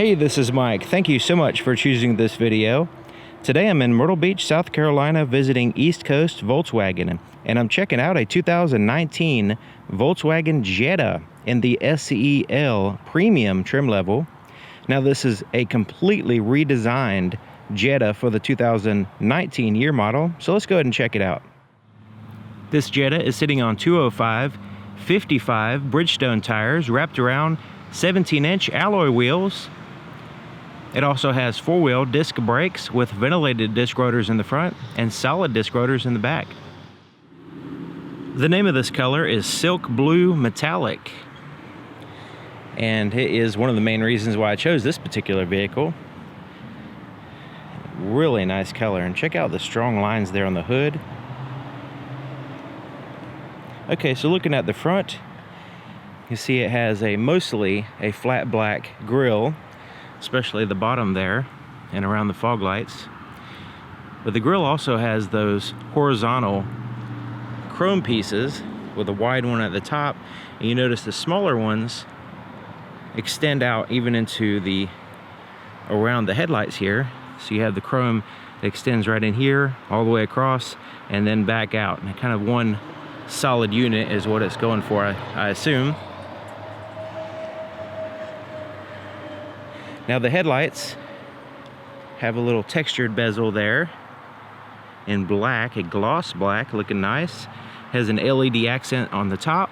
Hey, this is Mike. Thank you so much for choosing this video. Today I'm in Myrtle Beach, South Carolina, visiting East Coast Volkswagen, and I'm checking out a 2019 Volkswagen Jetta in the SEL premium trim level. Now this is a completely redesigned Jetta for the 2019 year model, so let's go ahead and check it out. This Jetta is sitting on 205 55 Bridgestone tires wrapped around 17-inch alloy wheels. It also has four-wheel disc brakes with ventilated disc rotors in the front and solid disc rotors in the back. The name of this color is Silk Blue Metallic, and it is one of the main reasons why I chose this particular vehicle. Really nice color, and check out the strong lines there on the hood. Okay, so looking at the front, you see it has mostly a flat black grille, especially the bottom there and around the fog lights. But the grille also has those horizontal chrome pieces with a wide one at the top, and you notice the smaller ones extend out even into around the headlights here. So you have the chrome that extends right in here all the way across and then back out, and kind of one solid unit is what it's going for, I assume. Now the headlights have a little textured bezel there in black, a gloss black, looking nice. Has an LED accent on the top.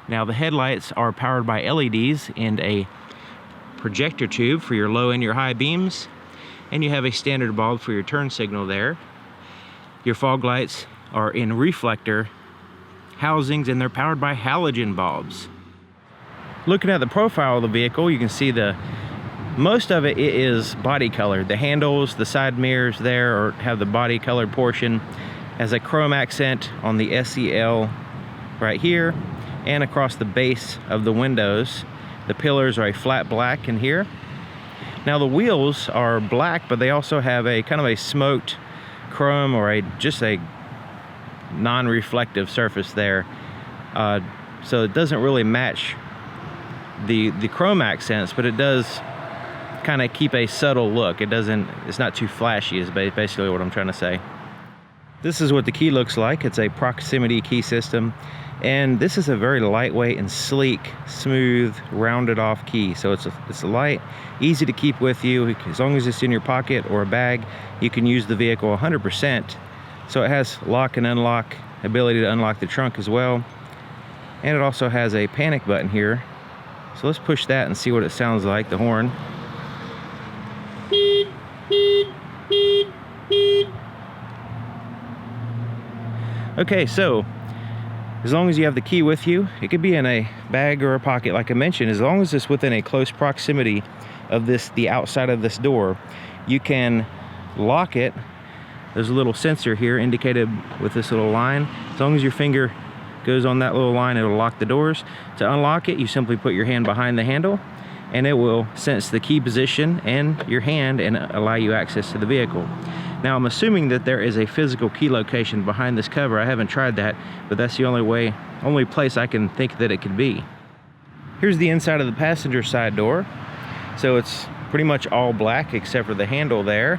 Now the headlights are powered by LEDs and a projector tube for your low and your high beams, and you have a standard bulb for your turn signal there. Your fog lights are in reflector housings, and they're powered by halogen bulbs. Looking at the profile of the vehicle, you can see most of it is body colored. The handles, the side mirrors there have the body colored portion. Has a chrome accent on the SEL right here and across the base of the windows. The pillars are a flat black in here. Now the wheels are black, but they also have a kind of a smoked chrome or just a non-reflective surface there. So it doesn't really match the chrome accents, but it does kind of keep a subtle look. It's not too flashy, is basically what I'm trying to say. This is what the key looks like. It's a proximity key system, and this is a very lightweight and sleek, smooth, rounded off key. So it's light, easy to keep with you. As long as it's in your pocket or a bag, you can use the vehicle 100%. So it has lock and unlock, ability to unlock the trunk as well. And it also has a panic button here. So let's push that and see what it sounds like, the horn. Okay, so as long as you have the key with you, it could be in a bag or a pocket, like I mentioned. As long as it's within a close proximity of the outside of this door, you can lock it. There's a little sensor here indicated with this little line. As long as your finger goes on that little line, it'll lock the doors. To unlock it, you simply put your hand behind the handle, and it will sense the key position and your hand and allow you access to the vehicle. Now I'm assuming that there is a physical key location behind this cover. I haven't tried that, but that's the only place I can think that it could be. Here's the inside of the passenger side door. So it's pretty much all black except for the handle there.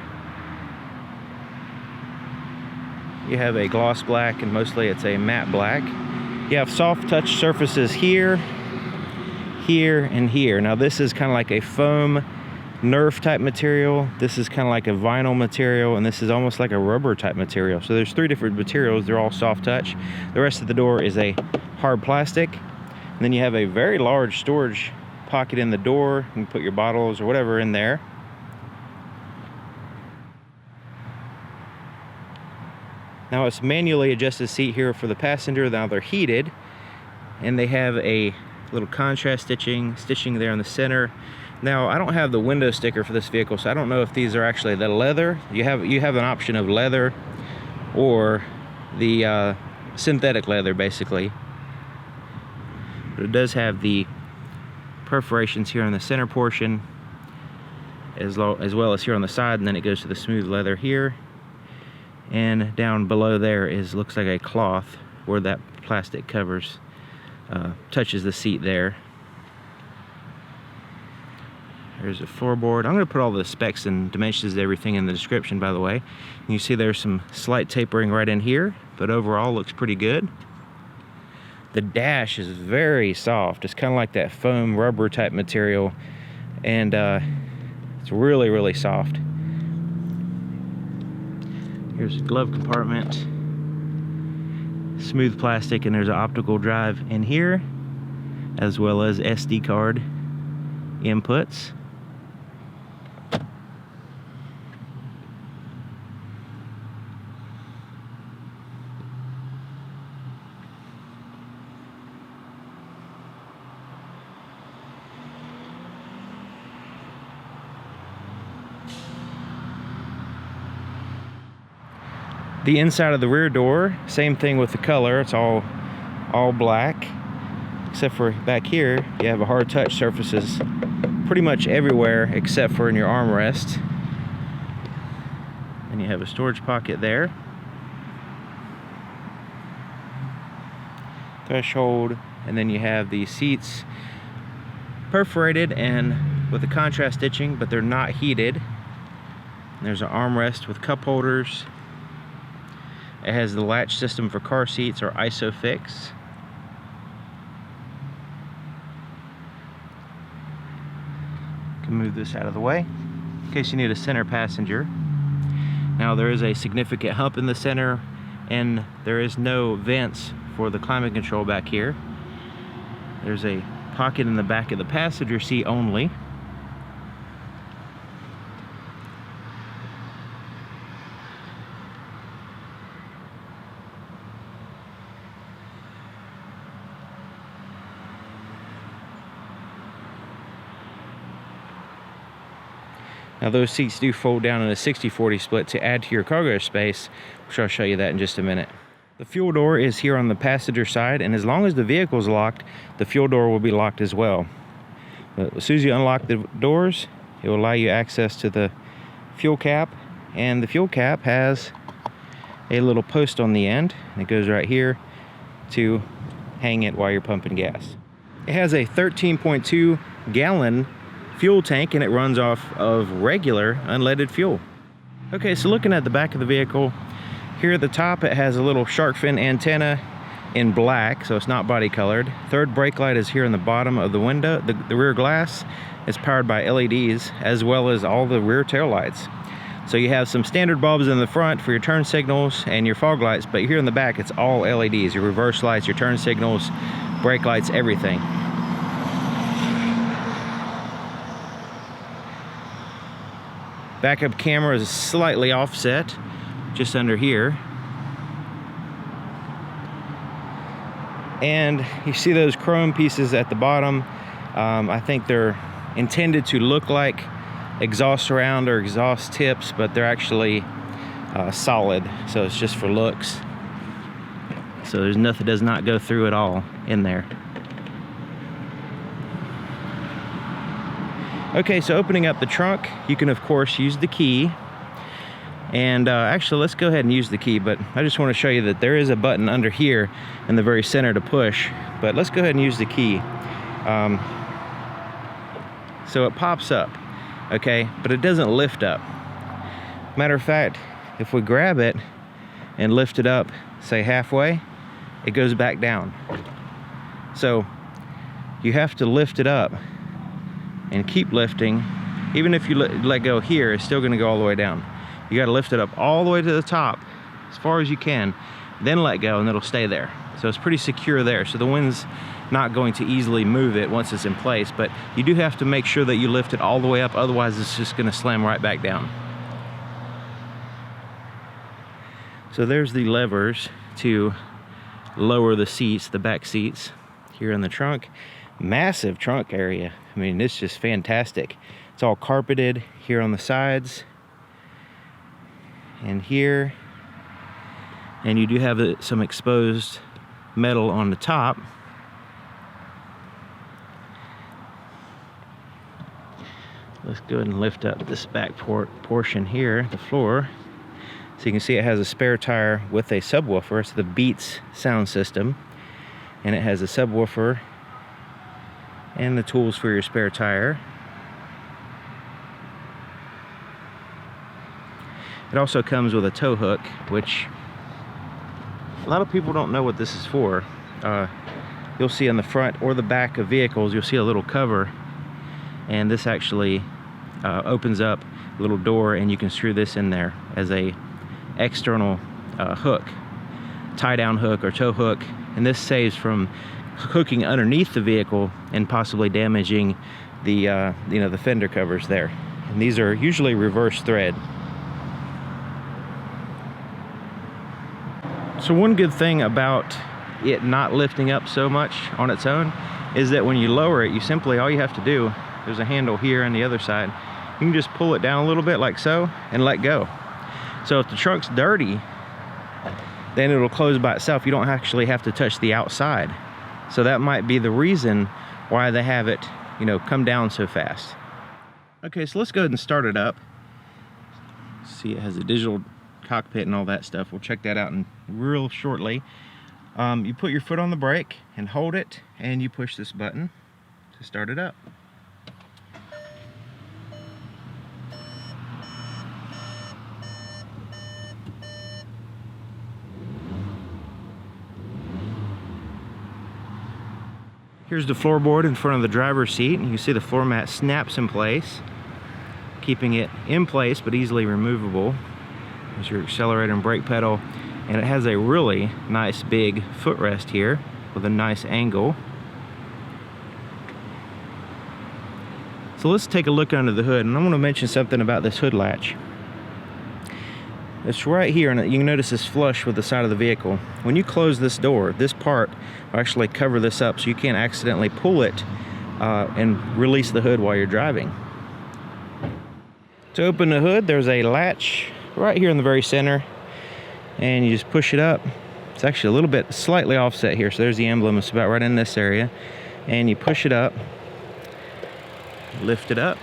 You have a gloss black, and mostly it's a matte black. You have soft touch surfaces here, here, and here. Now this is kind of like a foam Nerf type material. This is kind of like a vinyl material, and this is almost like a rubber type material. So there's three different materials. They're all soft touch. The rest of the door is a hard plastic. And then you have a very large storage pocket in the door. You can put your bottles or whatever in there. Now it's manually adjusted seat here for the passenger. Now they're heated, and they have a little contrast stitching there in the center. Now I don't have the window sticker for this vehicle, so I don't know if these are actually the leather. You have an option of leather or the synthetic leather, basically. But it does have the perforations here in the center portion, as well as here on the side, and then it goes to the smooth leather here. And down below there looks like a cloth where that plastic touches the seat there. There's a floorboard. I'm going to put all the specs and dimensions of everything in the description, by the way. And you see there's some slight tapering right in here, but overall looks pretty good. The dash is very soft. It's kind of like that foam rubber type material, and it's really, really soft. Here's a glove compartment, smooth plastic, and there's an optical drive in here, as well as SD card inputs. The inside of the rear door, same thing with the color. It's all black, except for back here you have a hard touch surfaces pretty much everywhere except for in your armrest. And you have a storage pocket there. Threshold, and then you have the seats perforated and with the contrast stitching, but they're not heated. And there's an armrest with cup holders. It has the latch system for car seats or ISOFIX. Can move this out of the way in case you need a center passenger. Now there is a significant hump in the center, and there is no vents for the climate control back here. There's a pocket in the back of the passenger seat only. Now those seats do fold down in a 60-40 split to add to your cargo space, which I'll show you that in just a minute. The fuel door is here on the passenger side, and as long as the vehicle is locked, the fuel door will be locked as well. But as soon as you unlock the doors, it will allow you access to the fuel cap, and the fuel cap has a little post on the end. It goes right here to hang it while you're pumping gas. It has a 13.2 gallon fuel tank, and it runs off of regular unleaded fuel. Okay, so looking at the back of the vehicle, here at the top it has a little shark fin antenna in black, so it's not body colored. Third brake light is here in the bottom of the window. The rear glass is powered by LEDs, as well as all the rear tail lights. So you have some standard bulbs in the front for your turn signals and your fog lights, but here in the back it's all LEDs, your reverse lights, your turn signals, brake lights, everything. Backup camera is slightly offset, just under here. And you see those chrome pieces at the bottom. I think they're intended to look like exhaust surround or exhaust tips, but they're actually solid, so it's just for looks. So there's nothing, does not go through at all in there. Okay, so opening up the trunk, you can of course use the key. And actually, let's go ahead and use the key, but I just want to show you that there is a button under here in the very center to push. But let's go ahead and use the key. So it pops up, okay, but it doesn't lift up. Matter of fact, if we grab it and lift it up, say halfway, it goes back down. So you have to lift it up and keep lifting. Even if you let go here, it's still going to go all the way down. You got to lift it up all the way to the top as far as you can, then let go, and it'll stay there. So it's pretty secure there, so the wind's not going to easily move it once it's in place, but you do have to make sure that you lift it all the way up, otherwise it's just going to slam right back down. So there's the levers to lower the seats, the back seats here in the trunk. Massive trunk area. I mean, it's just fantastic. It's all carpeted here on the sides and here, and you do have some exposed metal on the top. Let's go ahead and lift up this back portion here, the floor. So you can see it has a spare tire with a subwoofer. It's the Beats sound system, and it has a subwoofer and the tools for your spare tire. It also comes with a tow hook, which a lot of people don't know what this is for. You'll see on the front or the back of vehicles, you'll see a little cover, and this actually opens up a little door, and you can screw this in there as a external hook, tie down hook or tow hook, and this saves from hooking underneath the vehicle and possibly damaging the the fender covers there. And these are usually reverse thread. So one good thing about it not lifting up so much on its own is that when you lower it, all you have to do, there's a handle here on the other side, you can just pull it down a little bit like so and let go. So if the trunk's dirty, then it'll close by itself. You don't actually have to touch the outside. So that might be the reason why they have it, come down so fast. Okay, so let's go ahead and start it up. See, it has a digital cockpit and all that stuff. We'll check that out in real shortly. You put your foot on the brake and hold it, and you push this button to start it up. Here's the floorboard in front of the driver's seat, and you see the floor mat snaps in place, keeping it in place but easily removable. There's your accelerator and brake pedal, and it has a really nice big footrest here with a nice angle. So let's take a look under the hood, and I want to mention something about this hood latch. It's right here, and you can notice it's flush with the side of the vehicle. When you close this door, this part will actually cover this up so you can't accidentally pull it and release the hood while you're driving. To open the hood, there's a latch right here in the very center, and you just push it up. It's actually a little bit slightly offset here, so there's the emblem. It's about right in this area, and you push it up, lift it up,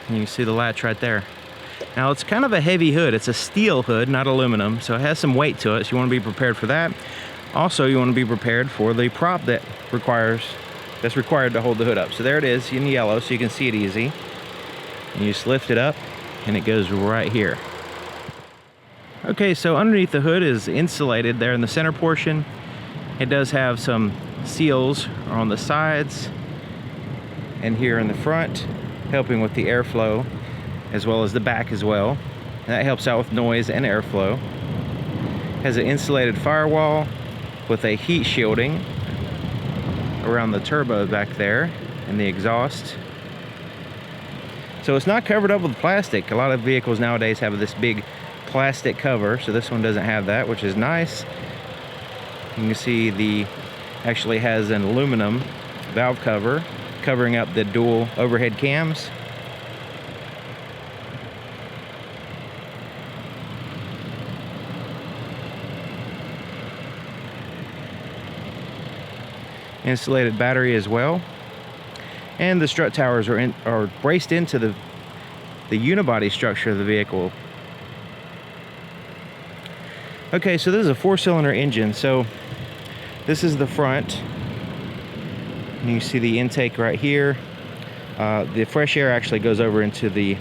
and you can see the latch right there. Now it's kind of a heavy hood. It's a steel hood, not aluminum, so it has some weight to it, so you want to be prepared for that. Also, you want to be prepared for the prop that's required to hold the hood up. So there it is in yellow, so you can see it easy. And you just lift it up, and it goes right here. Okay, so underneath the hood is insulated there in the center portion. It does have some seals on the sides and here in the front, helping with the airflow, as well as the back as well. And that helps out with noise and airflow. Has an insulated firewall with a heat shielding around the turbo back there and the exhaust. So it's not covered up with plastic. A lot of vehicles nowadays have this big plastic cover, so this one doesn't have that, which is nice. You can see actually has an aluminum valve cover covering up the dual overhead cams. Insulated battery as well, and the strut towers are braced into the unibody structure of the vehicle. Okay, so this is a 4-cylinder engine. So this is the front, and you see the intake right here. The fresh air actually goes over into the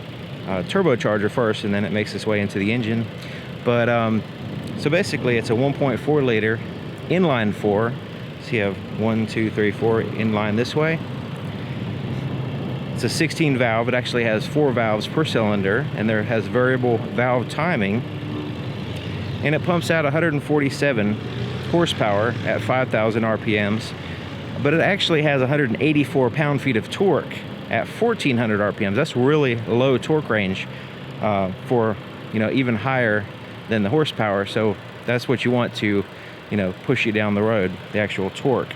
turbocharger first, and then it makes its way into the engine. But so basically it's a 1.4 liter inline 4. So you have 1, 2, 3, 4 inline this way. It's a 16 valve. It actually has 4 valves per cylinder, and there has variable valve timing. And it pumps out 147 horsepower at 5,000 RPMs. But it actually has 184 pound-feet of torque at 1,400 RPMs. That's really low torque range for, even higher than the horsepower. So that's what you want to push you down the road, the actual torque.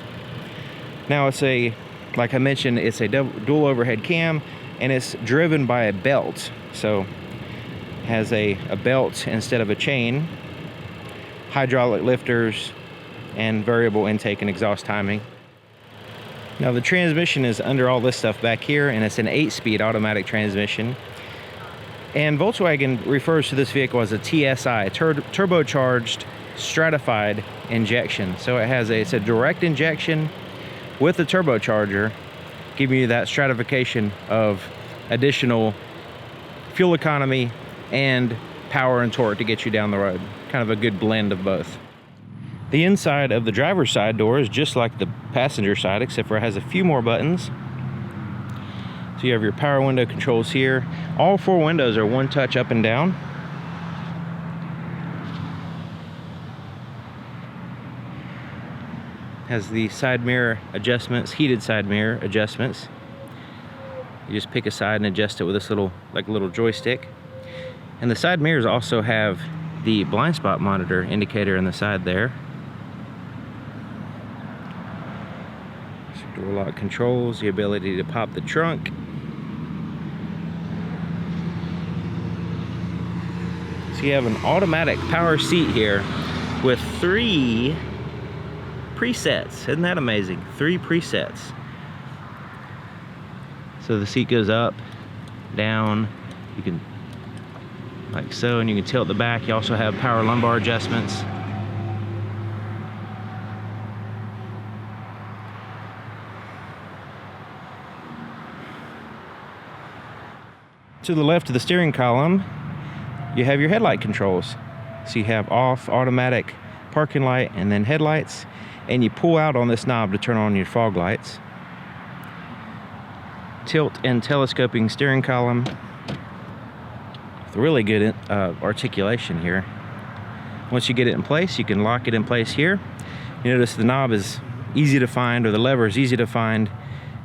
Now it's like I mentioned, it's a dual overhead cam, and it's driven by a belt. So it has a belt instead of a chain, hydraulic lifters, and variable intake and exhaust timing. Now the transmission is under all this stuff back here, and it's an 8-speed automatic transmission. And Volkswagen refers to this vehicle as a TSI, turbocharged stratified injection. So it's a direct injection with a turbocharger, giving you that stratification of additional fuel economy and power and torque to get you down the road. Kind of a good blend of both. The inside of the driver's side door is just like the passenger side, except for it has a few more buttons. So you have your power window controls here. All 4 windows are one touch up and down. Has the side mirror adjustments, heated side mirror adjustments. You just pick a side and adjust it with this little joystick. And the side mirrors also have the blind spot monitor indicator in the side there. Door lock controls, the ability to pop the trunk. So you have an automatic power seat here with 3 presets. Isn't that amazing? 3 presets. So the seat goes up, down, you can, like so, and you can tilt the back. You also have power lumbar adjustments. To the left of the steering column, you have your headlight controls. So you have off, automatic, parking light, and then headlights. And you pull out on this knob to turn on your fog lights. Tilt and telescoping steering column. With really good articulation here. Once you get it in place, you can lock it in place here. You notice the knob is easy to find, or the lever is easy to find,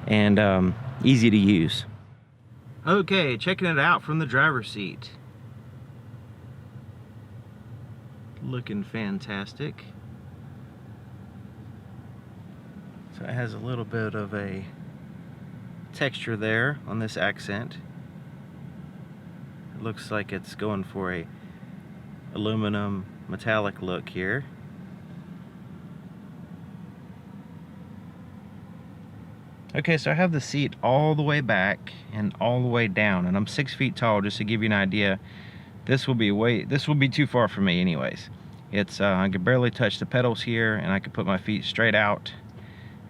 and easy to use. Okay, checking it out from the driver's seat. Looking fantastic. So it has a little bit of a texture there on this accent. It looks like it's going for a aluminum metallic look here. Okay, so I have the seat all the way back and all the way down, and I'm 6 feet tall. Just to give you an idea, this will be too far for me anyways. It's I could barely touch the pedals here, and I could put my feet straight out,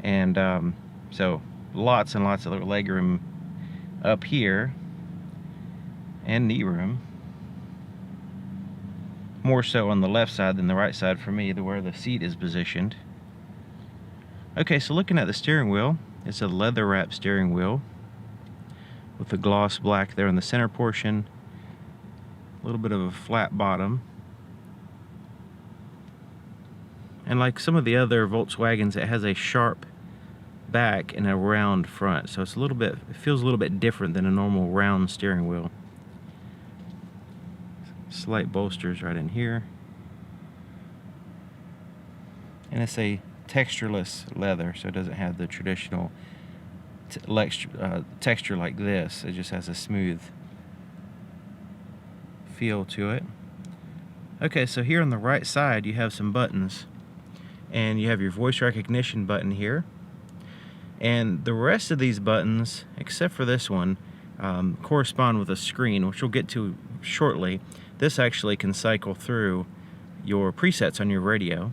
and so lots and lots of leg room up here and knee room. More so on the left side than the right side for me, where the seat is positioned. Okay, so looking at the steering wheel, it's a leather wrap steering wheel with the gloss black there in the center portion. A little bit of a flat bottom. And like some of the other Volkswagens, it has a sharp back and a round front. So it's it feels a little bit different than a normal round steering wheel. Slight bolsters right in here. And it's a textureless leather, so it doesn't have the traditional texture like this. It just has a smooth feel to it. Okay, so here on the right side you have some buttons, and you have your voice recognition button here, and the rest of these buttons, except for this one, correspond with a screen, which we'll get to shortly. This actually can cycle through your presets on your radio.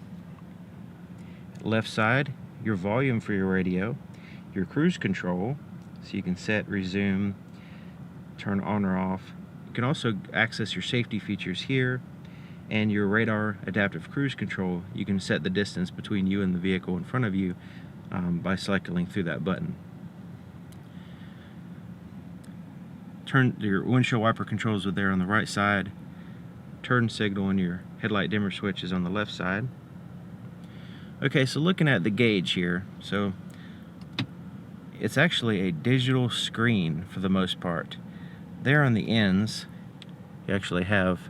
Left side, your volume for your radio, your cruise control, so you can set, resume, turn on or off. You can also access your safety features here, and your radar adaptive cruise control. You can set the distance between you and the vehicle in front of you by cycling through that button. Turn your windshield wiper controls are there on the right side. Turn signal and your headlight dimmer switch is on the left side. Okay, so looking at the gauge here, so it's actually a digital screen for the most part. There on the ends, you actually have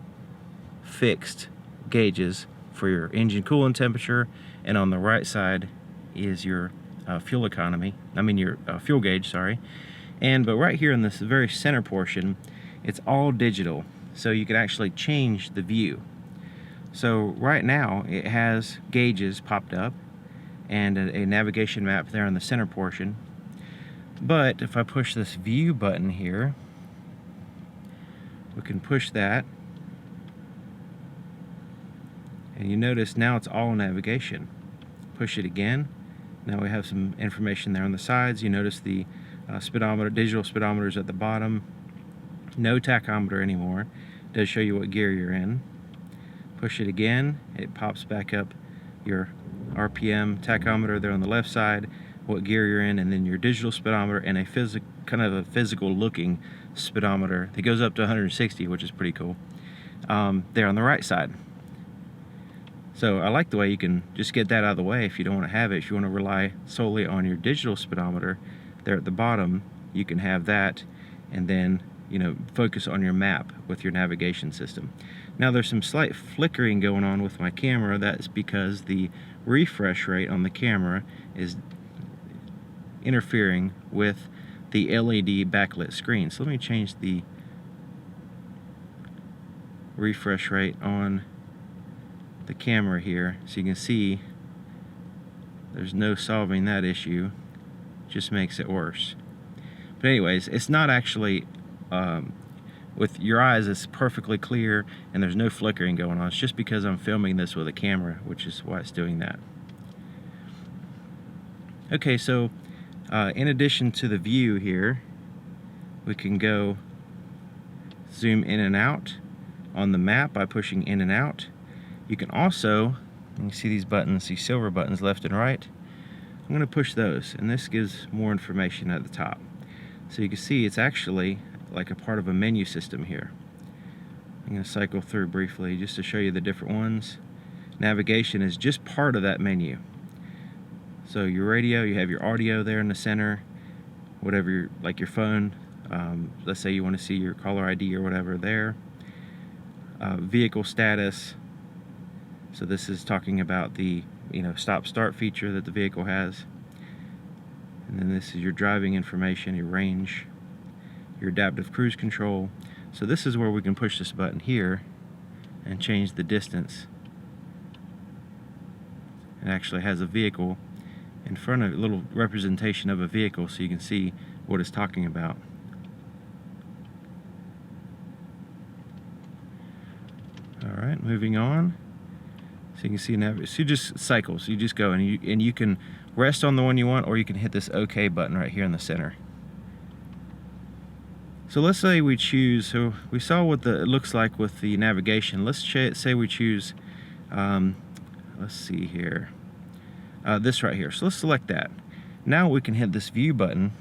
fixed gauges for your engine coolant temperature, and on the right side is your fuel economy. Your fuel gauge, sorry. But right here in this very center portion, it's all digital, so you can actually change the view. So right now it has gauges popped up and a navigation map there in the center portion. But if I push this view button here, we can push that, and you notice now it's all navigation. Push it again. Now we have some information there on the sides. You notice the speedometer, digital speedometers at the bottom. No tachometer anymore. does show you what gear you're in. Push it again, it pops back up your RPM tachometer there on the left side, what gear you're in, and then your digital speedometer and a kind of a physical looking speedometer that goes up to 160, which is pretty cool, there on the right side. So I like the way you can just get that out of the way if you don't want to have it. If you want to rely solely on your digital speedometer there at the bottom, you can have that, and then focus on your map with your navigation system. Now there's some slight flickering going on with my camera. That's because the refresh rate on the camera is interfering with the LED backlit screen. So let me change the refresh rate on the camera here so you can see there's no solving that issue, just makes it worse. But anyways, it's not actually with your eyes, it's perfectly clear and there's no flickering going on. It's just because I'm filming this with a camera, which is why it's doing that. Okay, so in addition to the view here, we can go zoom in and out on the map by pushing in and out. You can also, you see these buttons, these silver buttons left and right. I'm going to push those, and this gives more information at the top. So you can see it's actually like a part of a menu system here. I'm going to cycle through briefly just to show you the different ones. Navigation is just part of that menu. So your radio, you have your audio there in the center, whatever, like your phone. Let's say you want to see your caller ID or whatever there. Vehicle status. So this is talking about the stop-start feature that the vehicle has. And then this is your driving information, your range, your adaptive cruise control. So this is where we can push this button here and change the distance. It actually has a vehicle in front of it, a little representation of a vehicle so you can see what it's talking about. Alright, moving on. So you can see now, so you just cycle, so you just go and you can rest on the one you want, or you can hit this OK button right here in the center. So let's say we choose, so we saw what it looks like with the navigation. Let's say we choose, let's see here, this right here. So let's select that. Now we can hit this view button.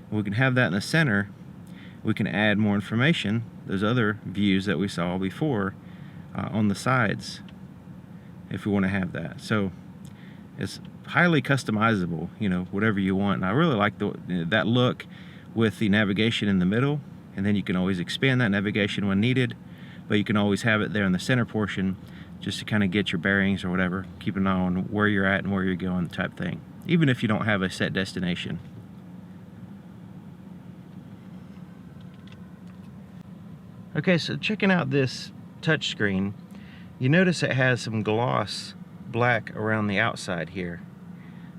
We can have that in the center. We can add more information, those other views that we saw before, on the sides, if we want to have that. So it's highly customizable, whatever you want. And I really like that look with the navigation in the middle, and then you can always expand that navigation when needed, but you can always have it there in the center portion just to kind of get your bearings or whatever, keep an eye on where you're at and where you're going type thing, even if you don't have a set destination. Okay, so checking out this touch screen, you notice it has some gloss black around the outside here,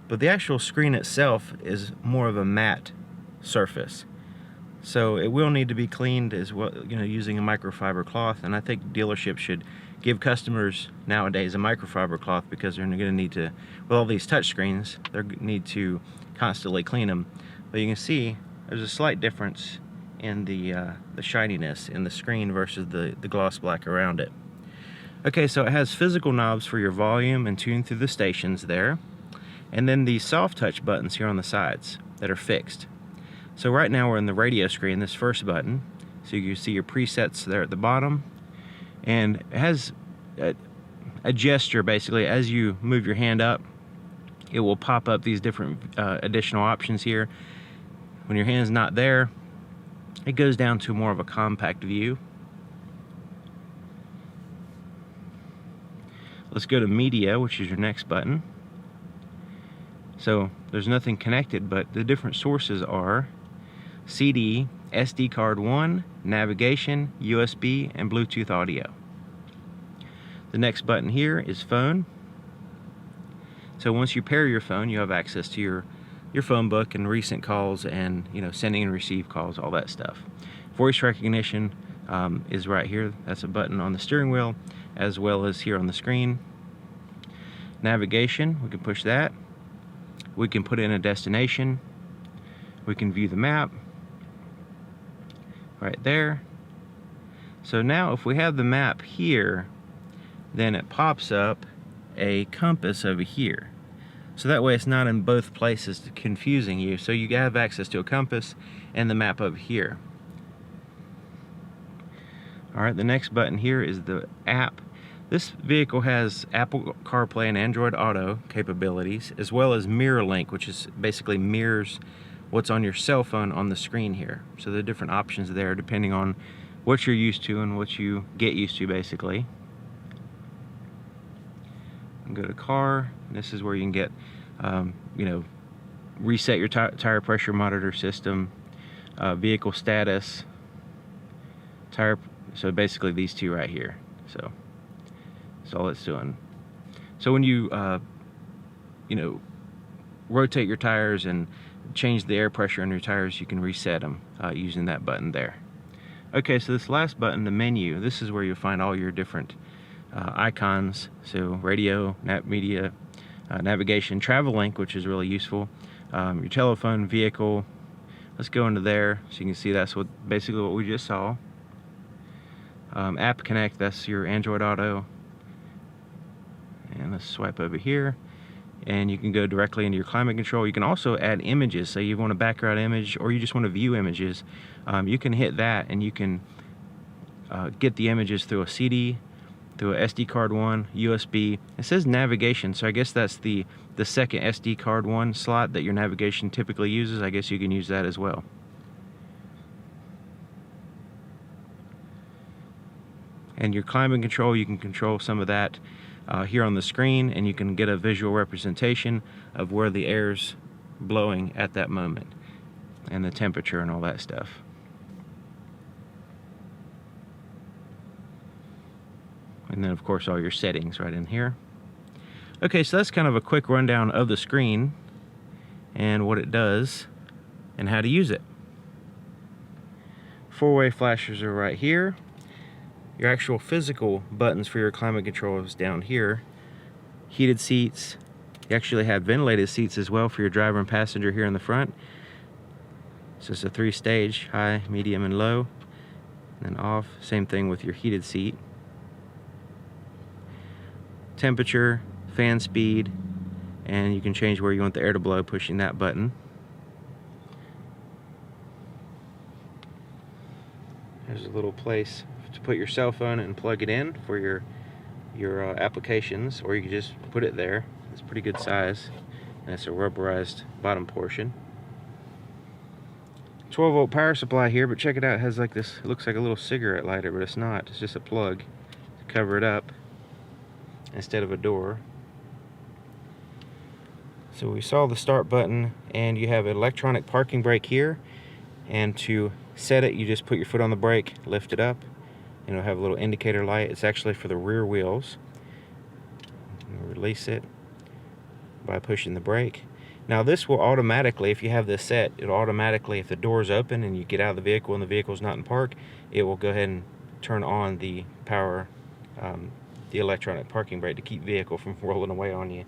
but the actual screen itself is more of a matte surface, so it will need to be cleaned as well, using a microfiber cloth. And I think dealerships should give customers nowadays a microfiber cloth, because they're going to need to, with all these touch screens, they need to constantly clean them. But you can see there's a slight difference in the shininess in the screen versus the gloss black around it. Okay, so it has physical knobs for your volume and tune through the stations there, and then these soft touch buttons here on the sides that are fixed. So right now we're in the radio screen, this first button, so you can see your presets there at the bottom, and it has a gesture basically. As you move your hand up, it will pop up these different additional options here. When your hand's not there, it goes down to more of a compact view. Let's go to media, which is your next button. So there's nothing connected, but the different sources are CD, SD card 1, navigation, USB, and Bluetooth audio. The next button here is phone. So once you pair your phone, you have access to your phone book and recent calls, and sending and receive calls, all that stuff. Voice recognition is right here. That's a button on the steering wheel as well as here on the screen. Navigation, we can push that. We can put in a destination. We can view the map right there. So now if we have the map here, then it pops up a compass over here. So that way it's not in both places confusing you. So you have access to a compass and the map over here. Alright, the next button here is the app. This vehicle has Apple CarPlay and Android Auto capabilities, as well as Mirror Link, which is basically mirrors what's on your cell phone on the screen here. So there are different options there depending on what you're used to and what you get used to, basically. Go to car. This is where you can get, you know, reset your tire pressure monitor system, vehicle status, tire. So basically these two right here. So that's all it's doing. So when you, you know, rotate your tires and change the air pressure on your tires, you can reset them using that button there. Okay, so this last button, the menu, this is where you'll find all your different icons. So radio, media, navigation, travel link, which is really useful, your telephone, vehicle. Let's go into there so you can see that's basically what we just saw. App Connect, that's your Android Auto. And let's swipe over here, and you can go directly into your climate control. You can also add images. So you want a background image, or you just want to view images. You can hit that, and you can get the images through a CD, through a SD card one, USB. It says navigation, so I guess that's the second SD card one slot that your navigation typically uses. I guess you can use that as well. And your climate control, you can control some of that here on the screen, and you can get a visual representation of where the air's blowing at that moment, and the temperature and all that stuff. And then of course all your settings right in here. Okay, so that's kind of a quick rundown of the screen and what it does and how to use it. Four-way flashers are right here. Your actual physical buttons for your climate control is down here. Heated seats. You actually have ventilated seats as well for your driver and passenger here in the front. So it's a 3-stage, high, medium, and low. And then off. Same thing with your heated seat. Temperature, fan speed, and you can change where you want the air to blow pushing that button. There's a little place to put your cell phone and plug it in for your applications, or you can just put it there. It's a pretty good size, and it's a rubberized bottom portion. 12-volt power supply here, but check it out. It has like this, it looks like a little cigarette lighter, but it's not. It's just a plug to cover it up instead of a door. So we saw the start button, and you have an electronic parking brake here, and to set it, you just put your foot on the brake, lift it up, and it'll have a little indicator light. It's actually for the rear wheels. Release it by pushing the brake. Now this will automatically, if you have this set, it'll automatically, if the door's open and you get out of the vehicle and the vehicle's not in park, it will go ahead and turn on the power, the electronic parking brake to keep vehicle from rolling away on you.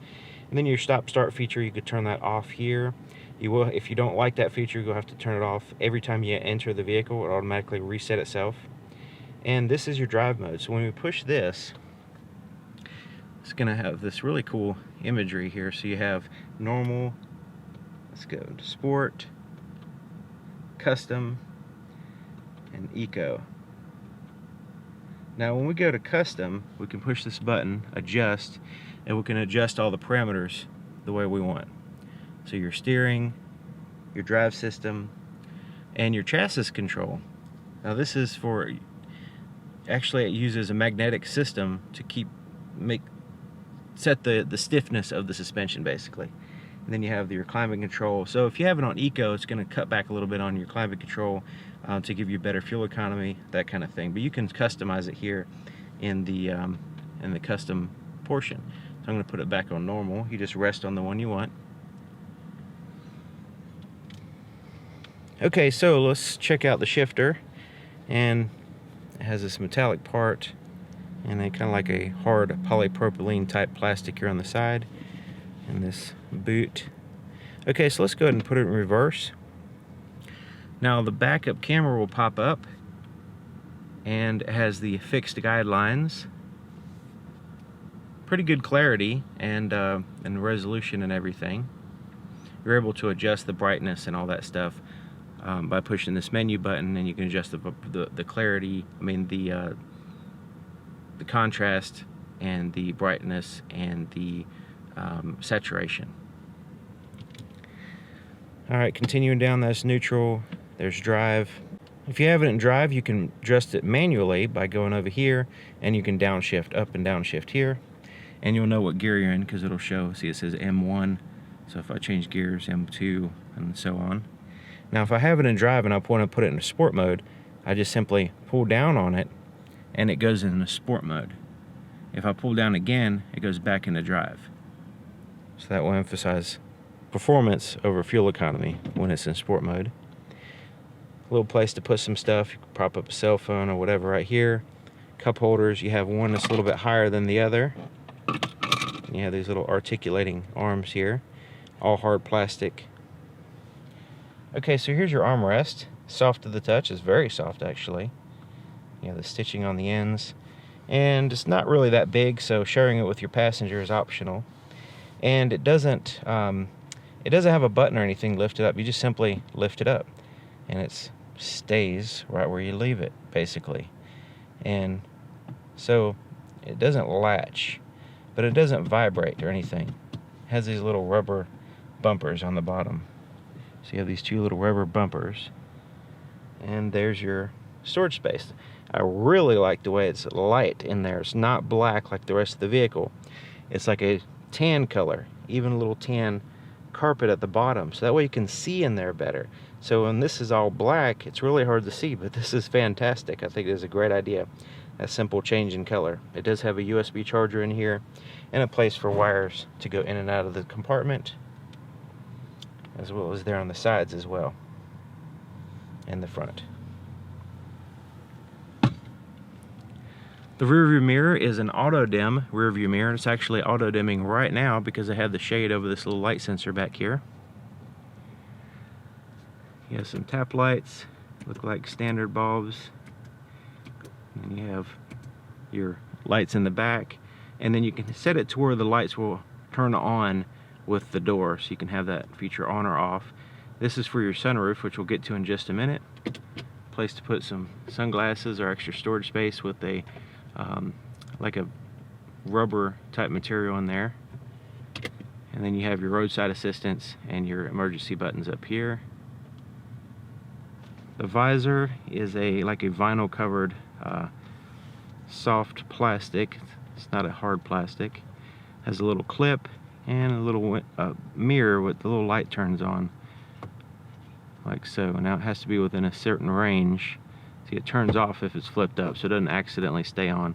And then your stop start feature, you could turn that off here. You will, if you don't like that feature, you'll have to turn it off every time you enter the vehicle. It'll automatically reset itself. And this is your drive mode. So when we push this, it's gonna have this really cool imagery here. So you have normal, let's go to sport, custom, and eco. Now when we go to custom, we can push this button, adjust, and we can adjust all the parameters the way we want. So your steering, your drive system, and your chassis control. Now this is for, actually it uses a magnetic system to set the stiffness of the suspension basically. And then you have your climate control. So if you have it on eco, it's going to cut back a little bit on your climate control to give you better fuel economy, that kind of thing. But you can customize it here in the custom portion. So I'm going to put it back on normal. You just rest on the one you want. Okay, so let's check out the shifter. And it has this metallic part and then kind of like a hard polypropylene type plastic here on the side, and this boot. Okay, so let's go ahead and put it in reverse. Now the backup camera will pop up, and it has the fixed guidelines. Pretty good clarity and resolution and everything. You're able to adjust the brightness and all that stuff by pushing this menu button, and you can adjust the clarity, the contrast and the brightness and the saturation. Alright, continuing down, that's neutral. There's drive. If you have it in drive, you can adjust it manually by going over here, and you can downshift, up and downshift here. And you'll know what gear you're in because it'll show. See, it says M1. So if I change gears, M2, and so on. Now if I have it in drive and I want to put it in sport mode, I just simply pull down on it and it goes into sport mode. If I pull down again, it goes back into drive. So that will emphasize performance over fuel economy when it's in sport mode. A little place to put some stuff. You can prop up a cell phone or whatever right here. Cup holders, you have one that's a little bit higher than the other. And you have these little articulating arms here. All hard plastic. Okay, so here's your armrest. Soft to the touch. It's very soft actually. You have the stitching on the ends, and it's not really that big, so sharing it with your passenger is optional. And it doesn't have a button or anything lifted up. You just simply lift it up, and it stays right where you leave it, basically. And so it doesn't latch, but it doesn't vibrate or anything. It has these little rubber bumpers on the bottom. So you have these two little rubber bumpers, and there's your storage space. I really like the way it's light in there. It's not black like the rest of the vehicle. It's like a tan color, even a little tan carpet at the bottom, so that way you can see in there better. So when this is all black, it's really hard to see, but this is fantastic. I think it is a great idea, a simple change in color. It does have a USB charger in here and a place for wires to go in and out of the compartment, as well as there on the sides as well, and the front. The rearview mirror is an auto dim rearview mirror. It's actually auto dimming right now because I have the shade over this little light sensor back here. You have some tap lights, look like standard bulbs. And you have your lights in the back, and then you can set it to where the lights will turn on with the door, so you can have that feature on or off. This is for your sunroof, which we'll get to in just a minute. Place to put some sunglasses or extra storage space with a like a rubber type material in there. And then you have your roadside assistance and your emergency buttons up here. The visor is like a vinyl covered soft plastic. It's not a hard plastic. Has a little clip and a little mirror with the little light turns on, like so. Now it has to be within a certain range. See, it turns off if it's flipped up, so it doesn't accidentally stay on.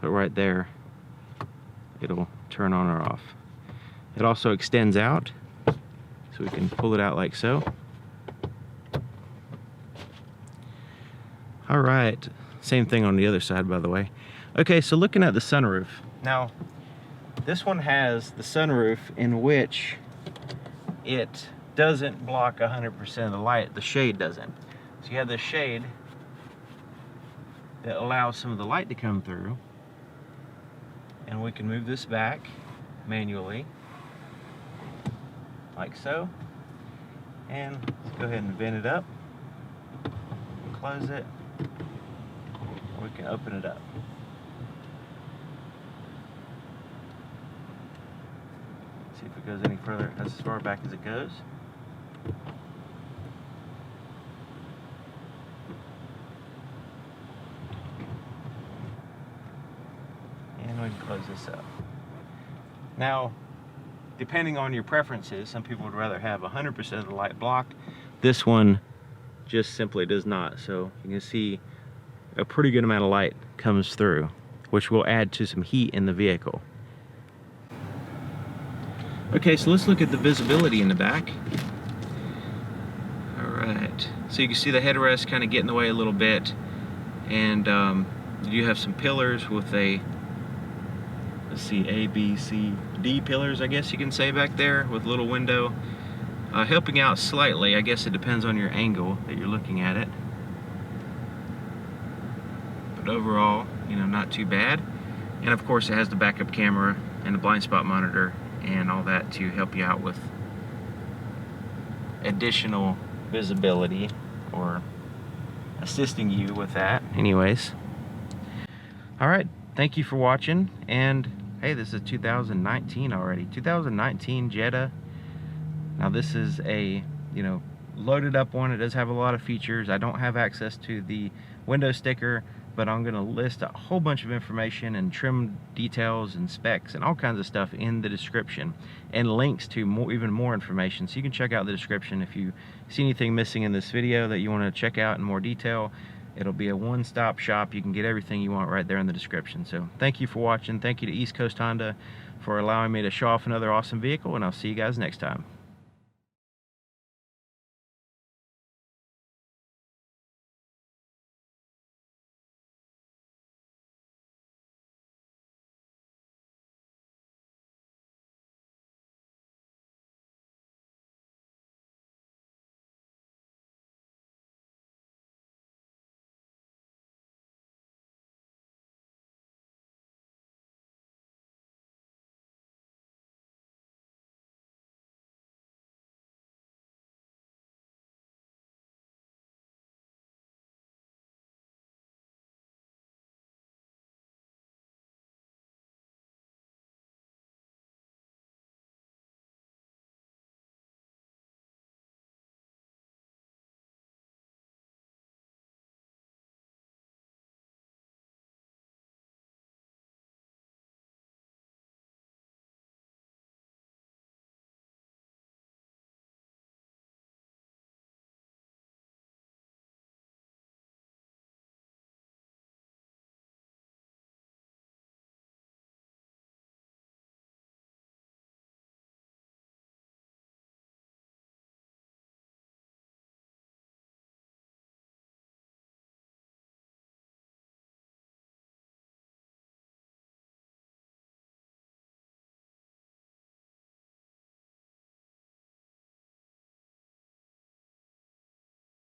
But right there, it'll turn on or off. It also extends out, so we can pull it out like so. All right, same thing on the other side, by the way. Okay, so looking at the sunroof. Now, this one has the sunroof in which it doesn't block 100% of the light. The shade doesn't. So you have this shade that allows some of the light to come through, and we can move this back manually like so, and let's go ahead and vent it up, close it, or we can open it up. See if it goes any further. That's as far back as it goes. And we can close this up. Now, depending on your preferences, some people would rather have 100% of the light blocked. This one just simply does not. So you can see a pretty good amount of light comes through, which will add to some heat in the vehicle. Okay, so let's look at the visibility in the back. All right, so you can see the headrest kind of get in the way a little bit, and you have some pillars with a, let's see, A, B, C, D pillars, I guess you can say, back there with a little window, helping out slightly. I guess it depends on your angle that you're looking at it. but overall, you know, not too bad. And of course it has the backup camera and the blind spot monitor and all that to help you out with additional visibility, or assisting you with that. Anyways, all right, thank you for watching. And hey, this is 2019 already. 2019 Jetta. Now this is a, you know, loaded up one. It does have a lot of features. I don't have access to the window sticker, but I'm going to list a whole bunch of information and trim details and specs and all kinds of stuff in the description, and links to even more information, so you can check out the description. If you see anything missing in this video that you want to check out in more detail, it'll be a one-stop shop. You can get everything you want right there in the description. So thank you for watching. Thank you to East Coast Honda for allowing me to show off another awesome vehicle, and I'll see you guys next time.